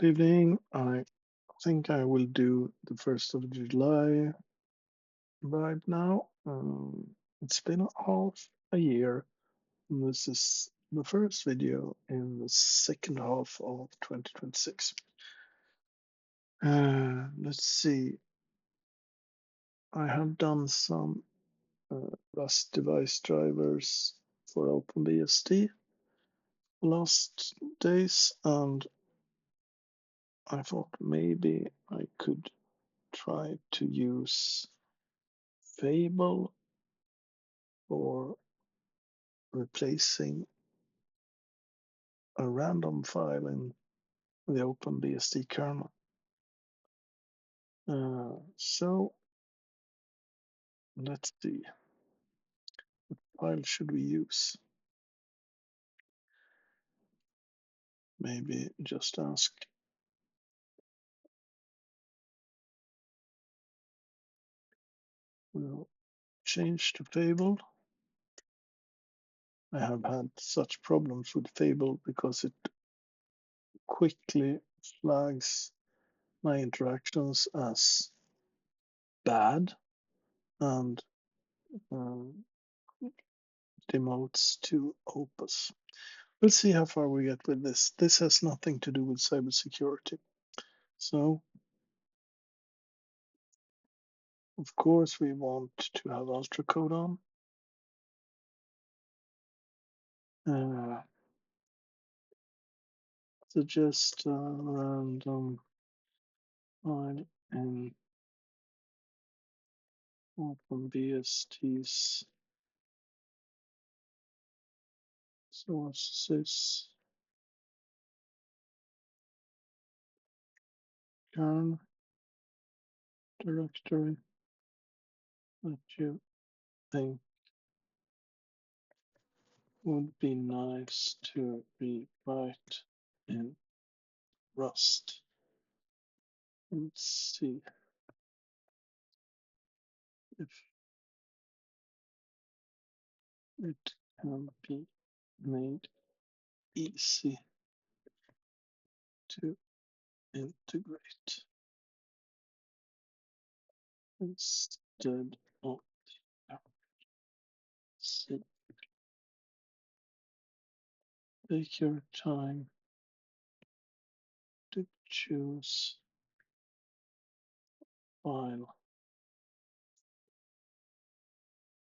Good evening. I think I will do the 1st of July right now. It's been half a year. And this is the first video in the second half of 2026. Let's see. I have done some Rust device drivers for OpenBSD last days, and I thought maybe I could try to use Fable for replacing a random file in the OpenBSD kernel. So let's see, what file should we use? Maybe just ask we'll change to Fable. I have had such problems with Fable because it quickly flags my interactions as bad and demotes to Opus. We'll see how far we get with this. This has nothing to do with cybersecurity. So, of course, we want to have ultracode on. Suggest a random file in OpenBSD's sources kernel directory that you think would be nice to rewrite in Rust. Let's see if it can be made easy to integrate instead of see. Take your time to choose file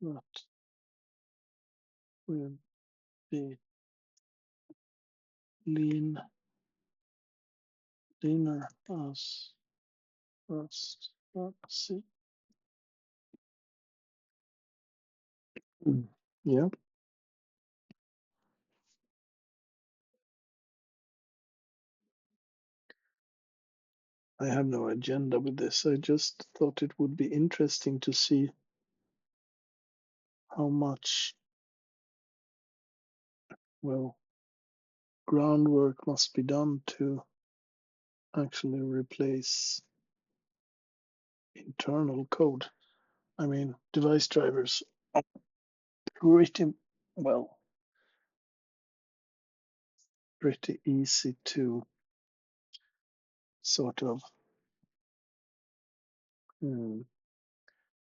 that will be leaner as Rust. Let's see. Yeah, I have no agenda with this. I just thought it would be interesting to see how much, well, groundwork must be done to actually replace internal code. I mean, device drivers are pretty, well, pretty easy to sort of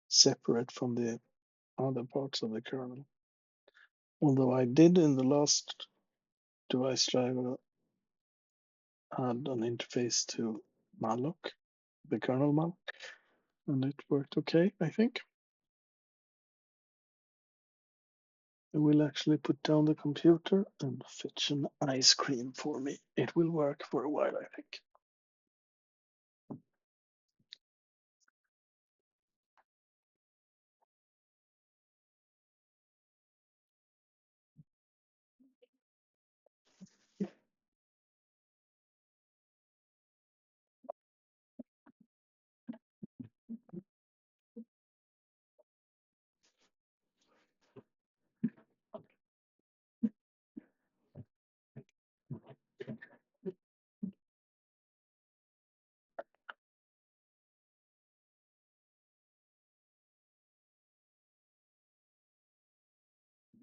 separate from the other parts of the kernel. Although I did in the last device driver add an interface to malloc, the kernel malloc, and it worked okay, I think. I will actually put down the computer and fetch an ice cream for me. It will work for a while, I think.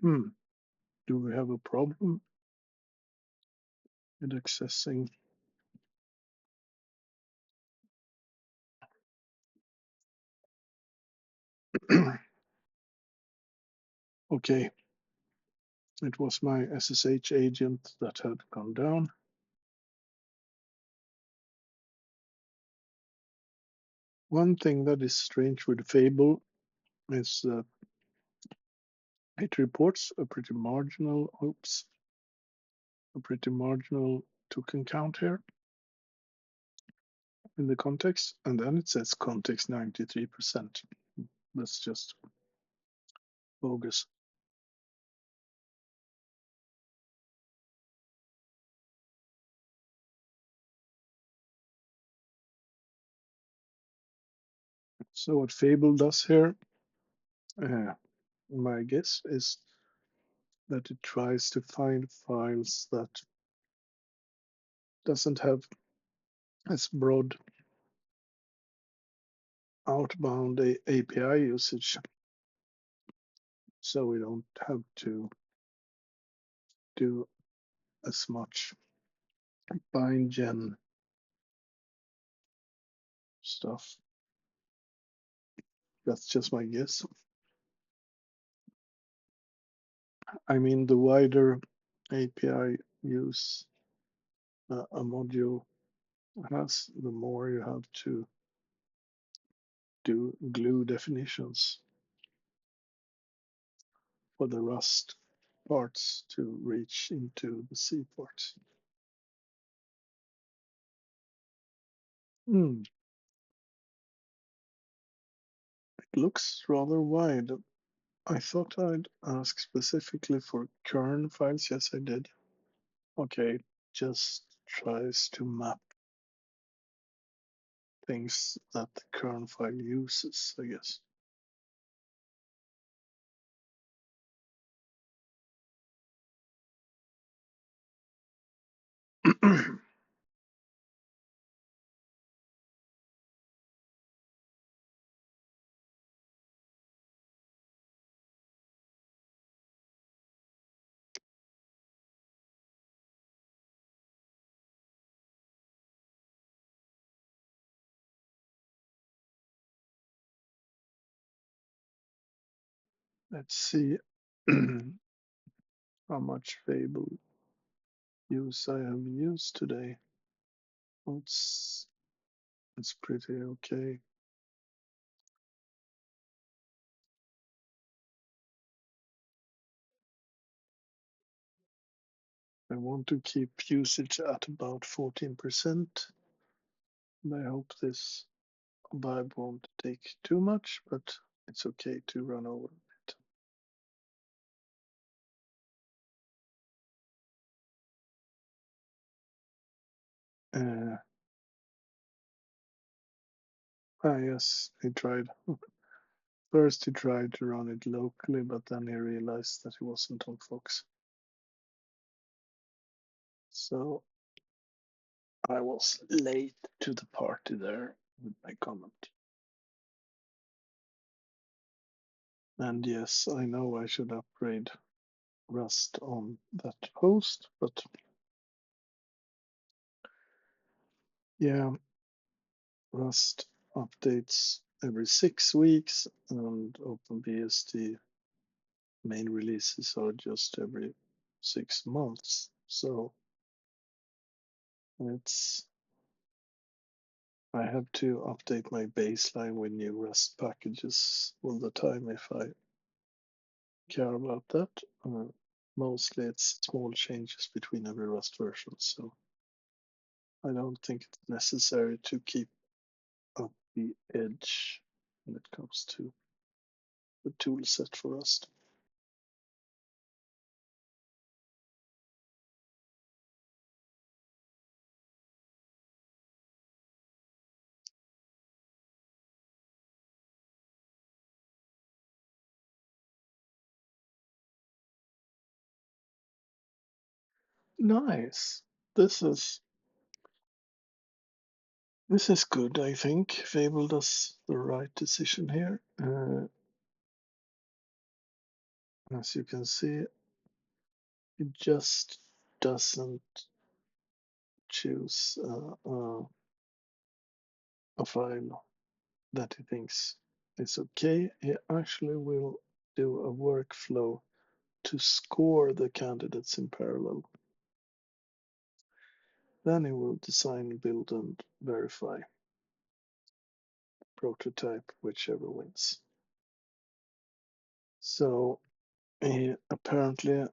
Do we have a problem with accessing Okay, it was my SSH agent that had gone down. One thing that is strange with Fable is that it reports a pretty marginal token count here in the context, and then it says context 93%. That's just bogus. So what Fable does here, my guess is that it tries to find files that doesn't have as broad outbound API usage, so we don't have to do as much bind gen stuff. That's just my guess. I mean, the wider API use a module has, the more you have to do glue definitions for the Rust parts to reach into the C parts. It looks rather wide. I thought I'd ask specifically for kern files. Yes, I did. Okay, just tries to map things that the kern file uses, I guess. Let's see how much Fable use I have used today. It's pretty okay. I want to keep usage at about 14%. And I hope this vibe won't take too much, but it's okay to run over it. Yes, he tried. First, he tried to run it locally, but then he realized that he wasn't on Fox. So I was late to the party there with my comment. And yes, I know I should upgrade Rust on that host, but yeah, Rust updates every 6 weeks, and OpenBSD main releases are just every 6 months. So it's I have to update my baseline with new Rust packages all the time if I care about that. Mostly it's small changes between every Rust version, so I don't think it's necessary to keep up the edge when it comes to the tool set for Rust. Nice. This is this is good, I think. Fable does the right decision here. As you can see, it just doesn't choose a file that he thinks is okay, he actually will do a workflow to score the candidates in parallel. Then he will design, build, and verify, prototype, whichever wins. So he apparently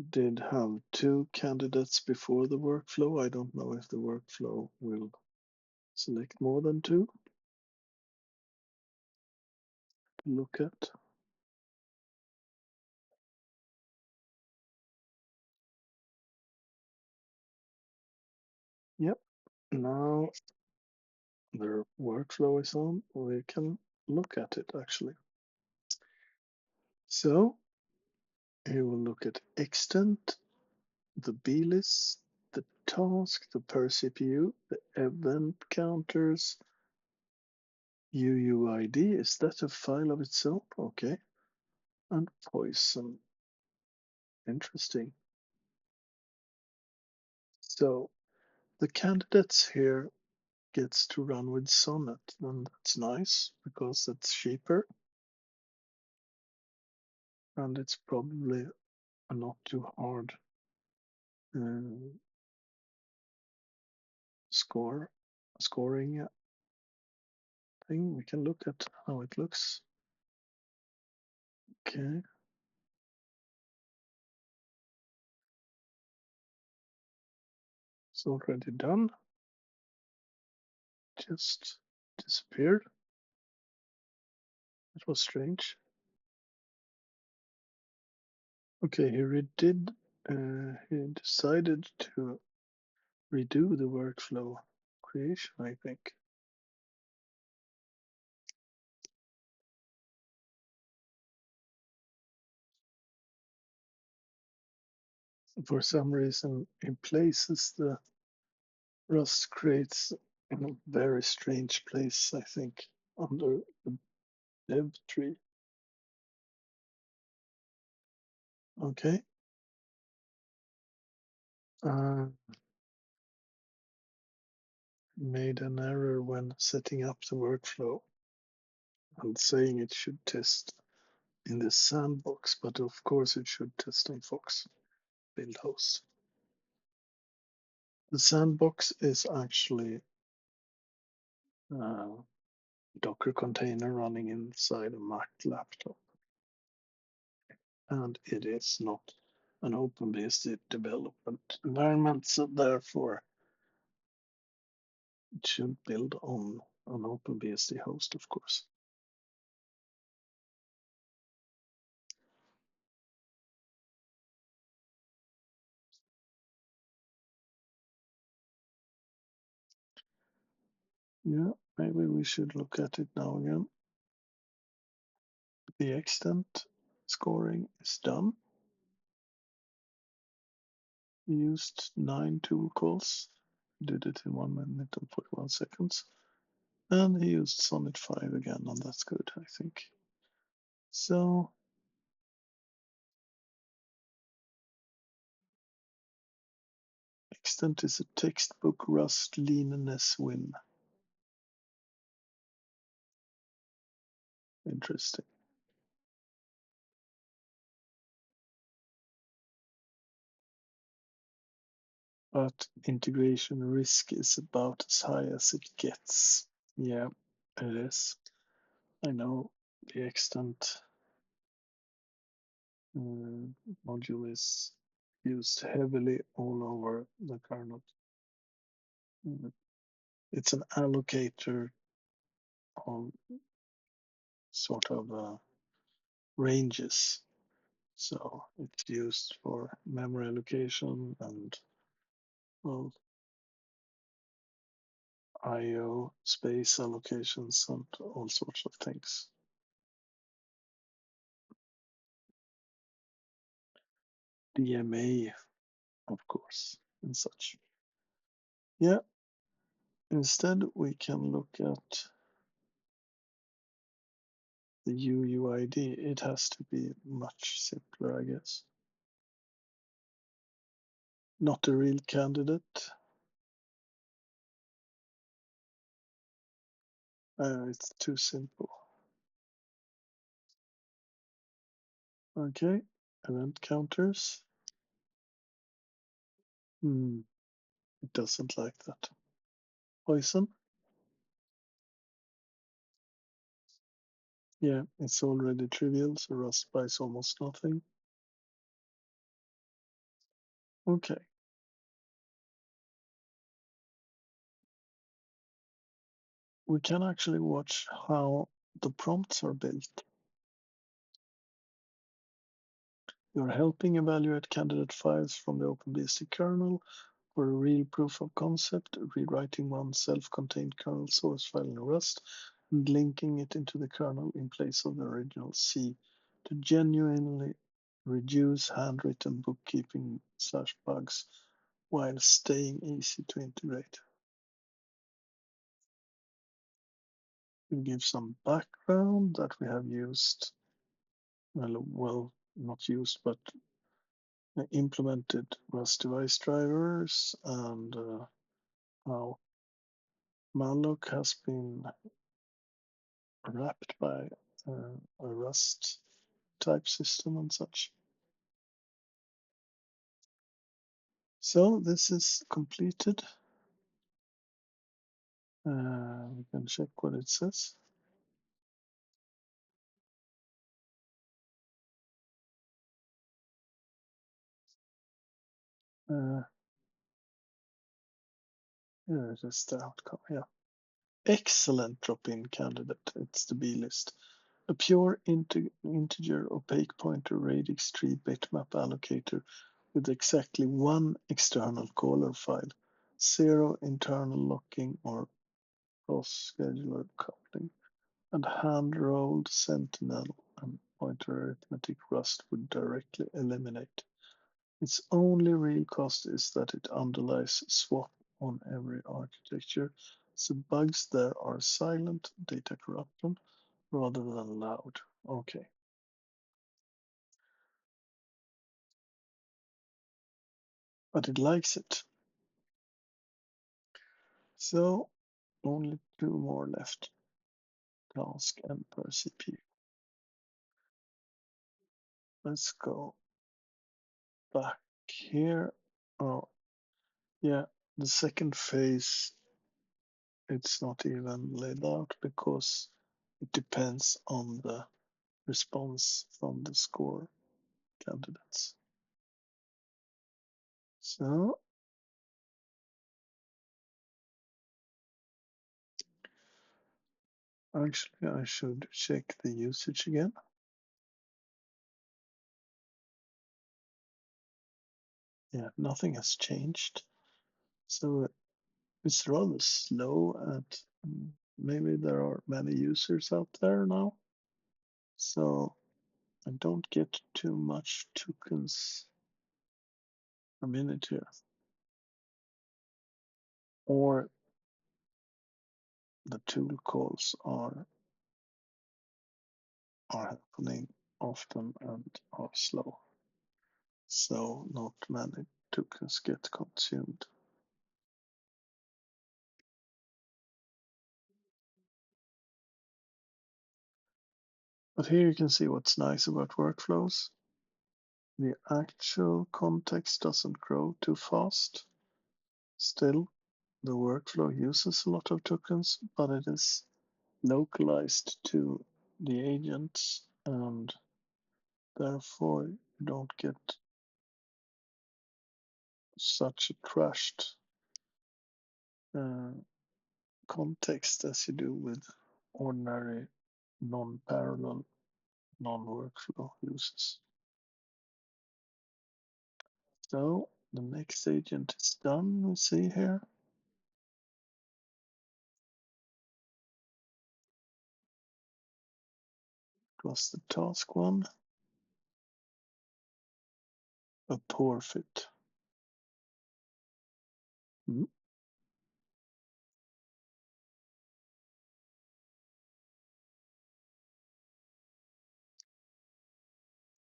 did have 2 candidates before the workflow. I don't know if the workflow will select more than 2 to look at. Yep, now the workflow is on. We can look at it actually. So he will look at extent, the blist, the task, the per CPU, the event counters, UUID. Is that a file of its own? Okay. And poison. Interesting. So the candidates here gets to run with Sonnet, and that's nice because it's cheaper and it's probably a not too hard uh, scoring thing. We can look at how it looks. Okay. It's already done. Just disappeared. It was strange. Okay, he decided to redo the workflow creation, I think. For some reason, in places the Rust creates in a very strange place, I think, under the dev tree. Okay. Uh, made an error when setting up the workflow and saying it should test in the sandbox, but of course it should test on Fox build host. The sandbox is actually a Docker container running inside a Mac laptop, and it is not an OpenBSD development environment, so therefore it should build on an OpenBSD host, of course. Yeah, maybe we should look at it now again. The extent scoring is done. We used 9 tool calls, did it in 1 minute and 41 seconds. And he used Sonnet 5 again, and that's good, I think. So extent is a textbook Rust leanness win. Interesting. But integration risk is about as high as it gets. Yeah, it is. I know the extent module is used heavily all over the kernel. It's an allocator of sort of ranges. So it's used for memory allocation and, well, IO space allocations and all sorts of things. DMA, of course, and such. Yeah, instead we can look at the UUID. It has to be much simpler, I guess. Not a real candidate. It's too simple. Okay, event counters. It doesn't like that. Poison. Yeah, it's already trivial, so Rust buys almost nothing. Okay. We can actually watch how the prompts are built. You're helping evaluate candidate files from the OpenBSD kernel for a real proof of concept, rewriting one self-contained kernel source file in Rust and linking it into the kernel in place of the original C to genuinely reduce handwritten bookkeeping / bugs while staying easy to integrate. We'll give some background that we have used, well, not used, but implemented Rust device drivers and how malloc has been wrapped by a Rust type system and such. So this is completed. We can check what it says. Here it is, the outcome. Yeah. Excellent drop-in candidate. It's the B list. A pure integer opaque pointer radix tree bitmap allocator with exactly one external caller file, 0 internal locking or cross-scheduler coupling, and hand-rolled sentinel and pointer arithmetic Rust would directly eliminate. Its only real cost is that it underlies swap on every architecture, so bugs there are silent data corruption rather than loud. Okay. But it likes it. So only 2 more left. Task and per CPU. Let's go back here. Oh, yeah. The second phase, it's not even laid out because it depends on the response from the score candidates. So actually, I should check the usage again. Yeah, nothing has changed. So it's rather slow at maybe there are many users out there now. So I don't get too much tokens a minute here. Or the tool calls are happening often and are slow. So not many tokens get consumed. But here you can see what's nice about workflows. The actual context doesn't grow too fast. Still, the workflow uses a lot of tokens, but it is localized to the agents, and therefore you don't get such a trashed context as you do with ordinary non-parallel, non-workflow uses. So the next agent is done, we see here. It was the task one. A poor fit.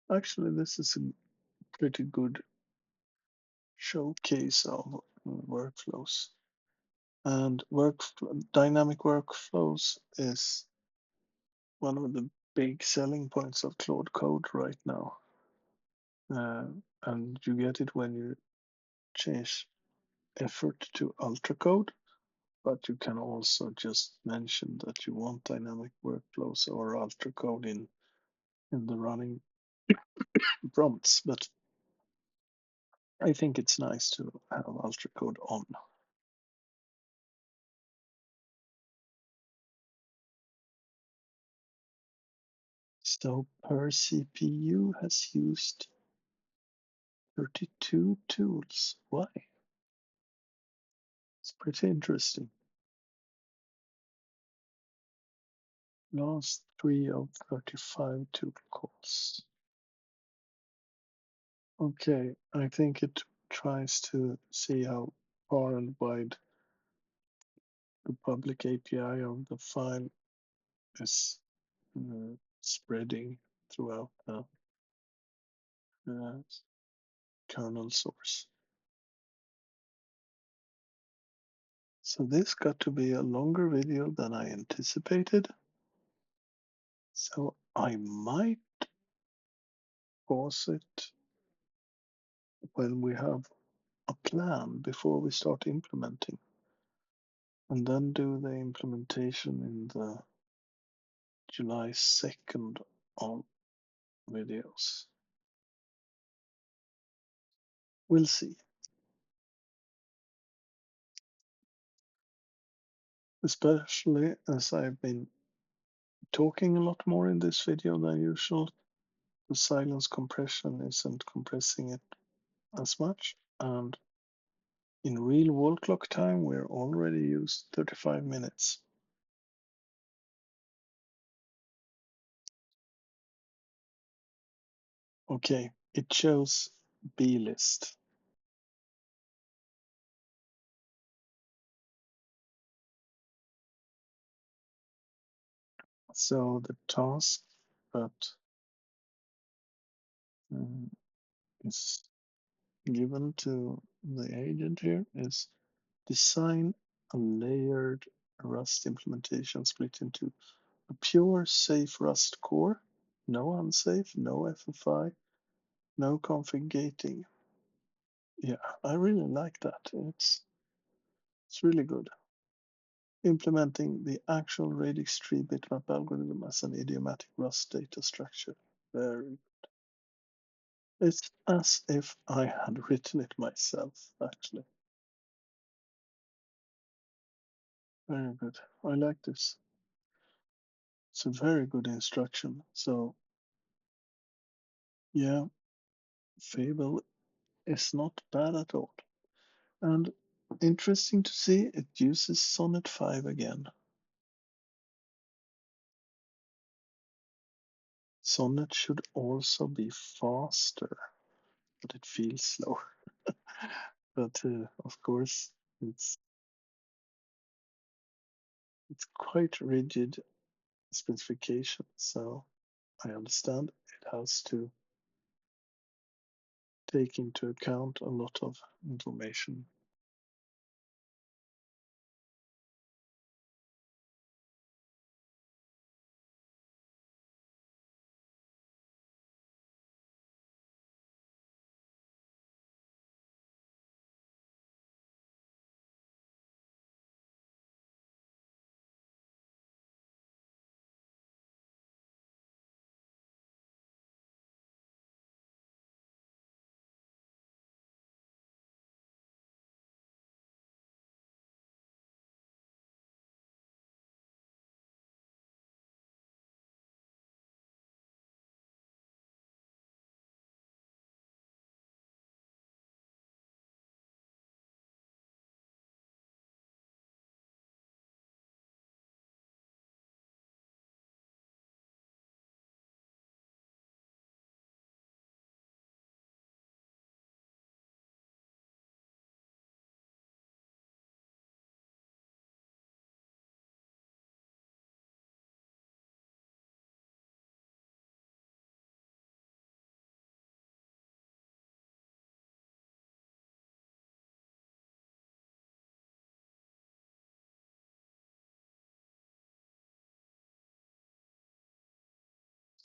Actually, this is a pretty good showcase of workflows. And dynamic workflows is one of the big selling points of Claude Code right now. And you get it when you change effort to ultracode, but you can also just mention that you want dynamic workflows or ultracode in the running prompts. But I think it's nice to have ultracode on. So per CPU has used 32 tools. Why? It's pretty interesting. Last 3 of 35 tool calls. Okay, I think it tries to see how far and wide the public API of the file is spreading throughout the uh, kernel source. So this got to be a longer video than I anticipated. So I might pause it when we have a plan before we start implementing, and then do the implementation in the July 2nd on videos. We'll see. Especially as I've been talking a lot more in this video than usual, the silence compression isn't compressing it as much, and in real wall clock time we're already used 35 minutes. Okay, it shows B list. So the task that is given to the agent here is design a layered Rust implementation split into a pure safe Rust core, no unsafe, no FFI, no config gating. Yeah, I really like that. It's really good. Implementing the actual radix tree bitmap algorithm as an idiomatic Rust data structure. Very good. It's as if I had written it myself, actually. Very good. I like this. It's a very good instruction. So, yeah, Fable is not bad at all. And interesting to see, it uses Sonnet 5 again. Sonnet should also be faster, but it feels slow. But of course, it's quite rigid specification, so I understand it has to take into account a lot of information.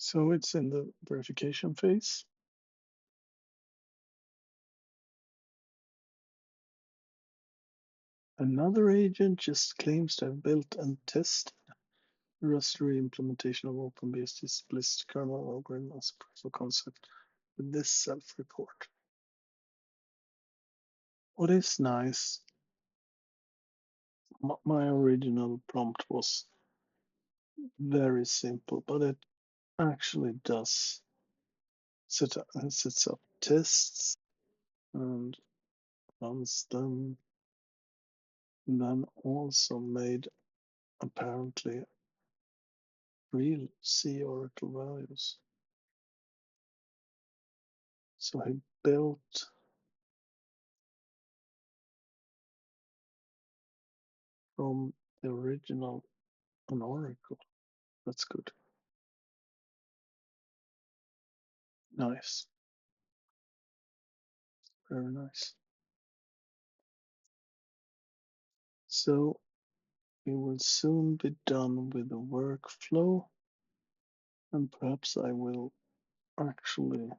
So it's in the verification phase. Another agent just claims to have built and tested the rastery implementation of OpenBSD's Bliss kernel algorithm as a proof of concept with this self-report. What is nice, my original prompt was very simple, but it actually does sets up tests and runs them, and then also made apparently real C Oracle values. So he built from the original an Oracle. That's good. Nice. Very nice. So we will soon be done with the workflow, and perhaps I will actually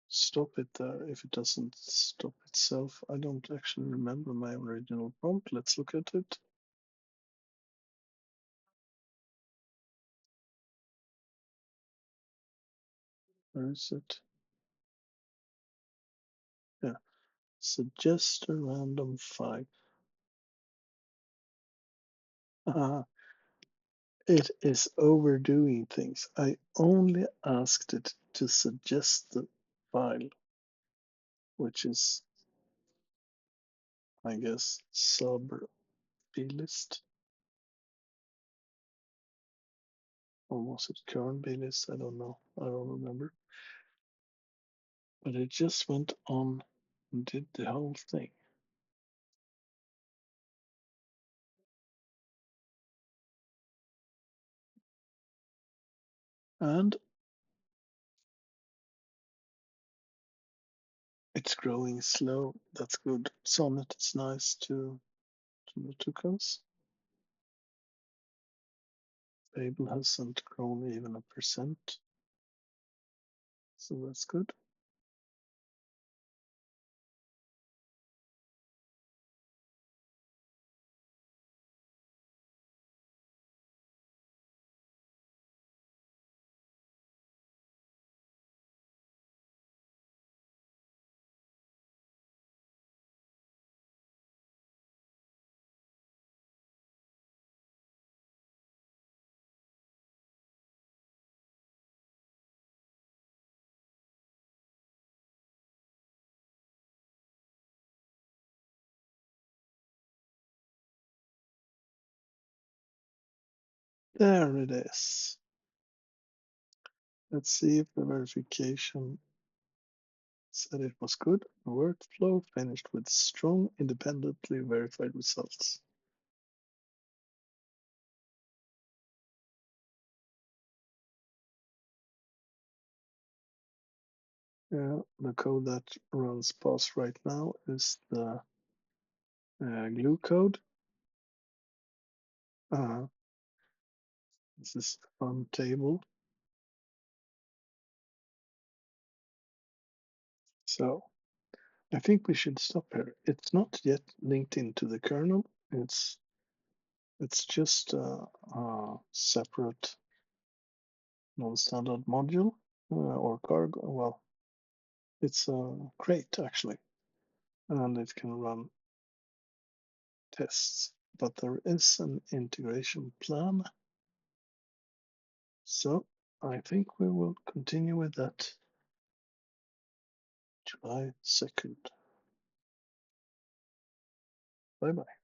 stop it there if it doesn't stop itself. I don't actually remember my original prompt. Let's look at it. Where is it? Yeah. Suggest a random 5. It is overdoing things. I only asked it to suggest the file, which is, I guess, sub plist. Or was it current plist? I don't know. I don't remember. But it just went on and did the whole thing. And it's growing slow. That's good. Sonnet is nice to the tokens. Fable hasn't grown even 1%. So that's good. There it is. Let's see if the verification said it was good. The workflow finished with strong, independently verified results. Yeah, the code that runs past right now is the glue code. This is a fun table. So I think we should stop here. It's not yet linked into the kernel. It's just a separate non-standard module or cargo. Well, it's a crate actually, and it can run tests. But there is an integration plan. So I think we will continue with that July 2nd. Bye bye.